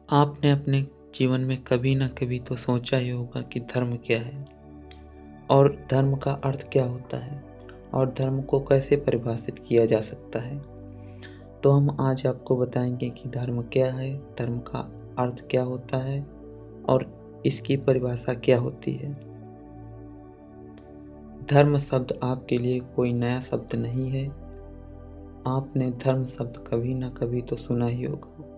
आपने अपने जीवन में कभी ना कभी तो सोचा ही होगा कि धर्म क्या है और धर्म का अर्थ क्या होता है और धर्म को कैसे परिभाषित किया जा सकता है। तो हम आज आपको बताएंगे कि धर्म क्या है, धर्म का अर्थ क्या होता है और इसकी परिभाषा क्या होती है। धर्म शब्द आपके लिए कोई नया शब्द नहीं है। आपने धर्म शब्द कभी ना कभी तो सुना ही होगा।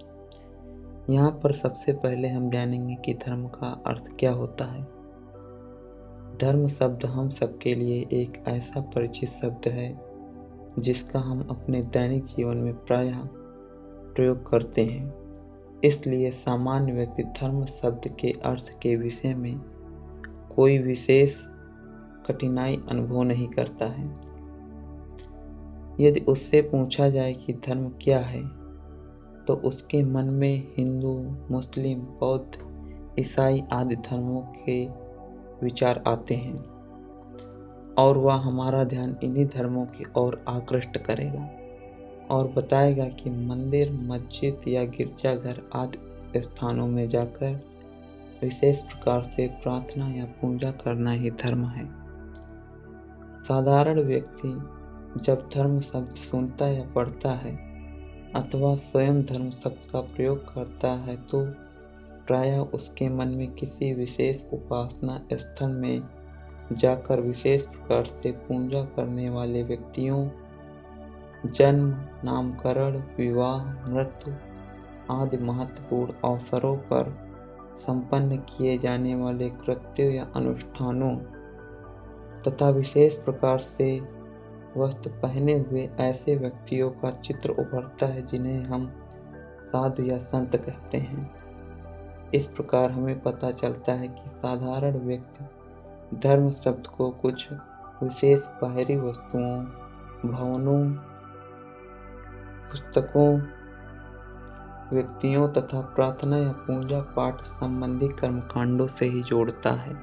यहाँ पर सबसे पहले हम जानेंगे कि धर्म का अर्थ क्या होता है। धर्म शब्द हम सबके लिए एक ऐसा परिचित शब्द है जिसका हम अपने दैनिक जीवन में प्रायः प्रयोग करते हैं। इसलिए सामान्य व्यक्ति धर्म शब्द के अर्थ के विषय में कोई विशेष कठिनाई अनुभव नहीं करता है। यदि उससे पूछा जाए कि धर्म क्या है, तो उसके मन में हिंदू, मुस्लिम, बौद्ध, ईसाई आदि धर्मों के विचार आते हैं और वह हमारा ध्यान इन्हीं धर्मों की ओर आकृष्ट करेगा और बताएगा कि मंदिर, मस्जिद या गिरजाघर आदि स्थानों में जाकर विशेष प्रकार से प्रार्थना या पूजा करना ही धर्म है। साधारण व्यक्ति जब धर्म शब्द सुनता या पढ़ता है अथवा स्वयं धर्म शब्द का प्रयोग करता है तो प्रायः उसके मन में किसी विशेष उपासना स्थल में जाकर विशेष प्रकार से पूजा करने वाले व्यक्तियों, जन्म, नामकरण, विवाह, मृत्यु आदि महत्वपूर्ण अवसरों पर संपन्न किए जाने वाले कृत्यों या अनुष्ठानों तथा विशेष प्रकार से वस्त्र पहने हुए ऐसे व्यक्तियों का चित्र उभरता है जिन्हें हम साधु या संत कहते हैं। इस प्रकार हमें पता चलता है कि साधारण व्यक्ति धर्म शब्द को कुछ विशेष बाहरी वस्तुओं, भवनों, पुस्तकों, व्यक्तियों तथा प्रार्थना या पूजा पाठ संबंधी कर्मकांडों से ही जोड़ता है।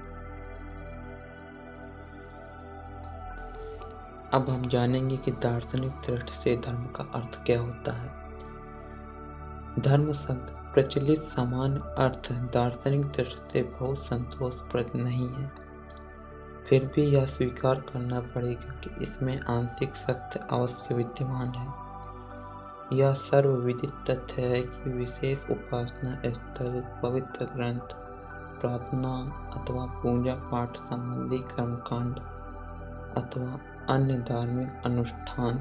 अब हम जानेंगे कि दार्शनिक दृष्टि से धर्म का अर्थ क्या होता है। धर्म शब्द प्रचलित सामान्य अर्थ दार्शनिक दृष्टि से बहुत संतोषप्रद नहीं है। फिर भी यह स्वीकार करना पड़ेगा कि इसमें आंशिक सत्य अवश्य विद्यमान है। यह सर्वविदित तथ्य है कि विशेष उपासना स्थल, पवित्र ग्रंथ, प्रार्थना अथवा पूजा पाठ संबंधी कर्मकांड अथवा अन्य धार्मिक अनुष्ठान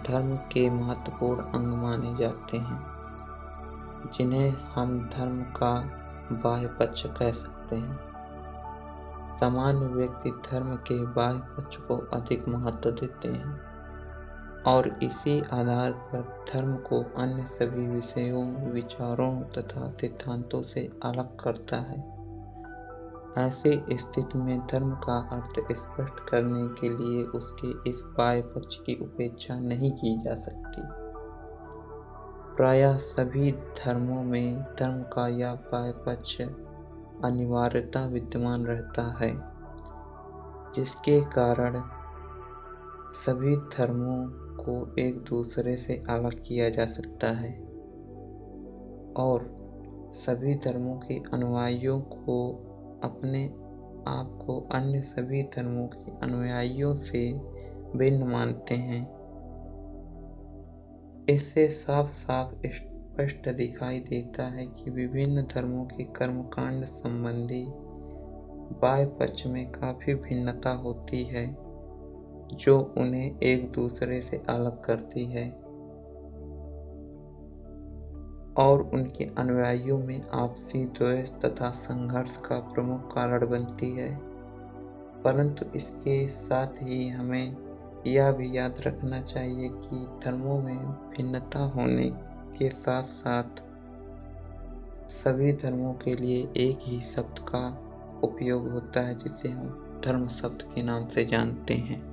धर्म के महत्वपूर्ण अंग माने जाते हैं, जिन्हें हम धर्म का बाह्य पक्ष कह सकते हैं। सामान्य व्यक्ति धर्म के बाह्य पक्ष को अधिक महत्व देते हैं और इसी आधार पर धर्म को अन्य सभी विषयों, विचारों तथा सिद्धांतों से अलग करता है। ऐसी स्थिति में धर्म का अर्थ स्पष्ट करने के लिए उसके इस बाह्य पक्ष की उपेक्षा नहीं की जा सकती। प्रायः सभी धर्मों में धर्म का यह बाह्य पक्ष अनिवार्यता विद्यमान रहता है, जिसके कारण सभी धर्मों को एक दूसरे से अलग किया जा सकता है और सभी धर्मों के अनुयायियों को अपने आप को अन्य सभी धर्मों के अनुयायियों से भिन्न मानते हैं। इससे साफ साफ स्पष्ट दिखाई देता है कि विभिन्न धर्मों के कर्मकांड संबंधी बाह्य पक्ष में काफी भिन्नता होती है, जो उन्हें एक दूसरे से अलग करती है और उनके अनुयायियों में आपसी द्वेष तथा संघर्ष का प्रमुख कारण बनती है। परंतु इसके साथ ही हमें यह भी याद रखना चाहिए कि धर्मों में भिन्नता होने के साथ साथ सभी धर्मों के लिए एक ही शब्द का उपयोग होता है, जिसे हम धर्म शब्द के नाम से जानते हैं।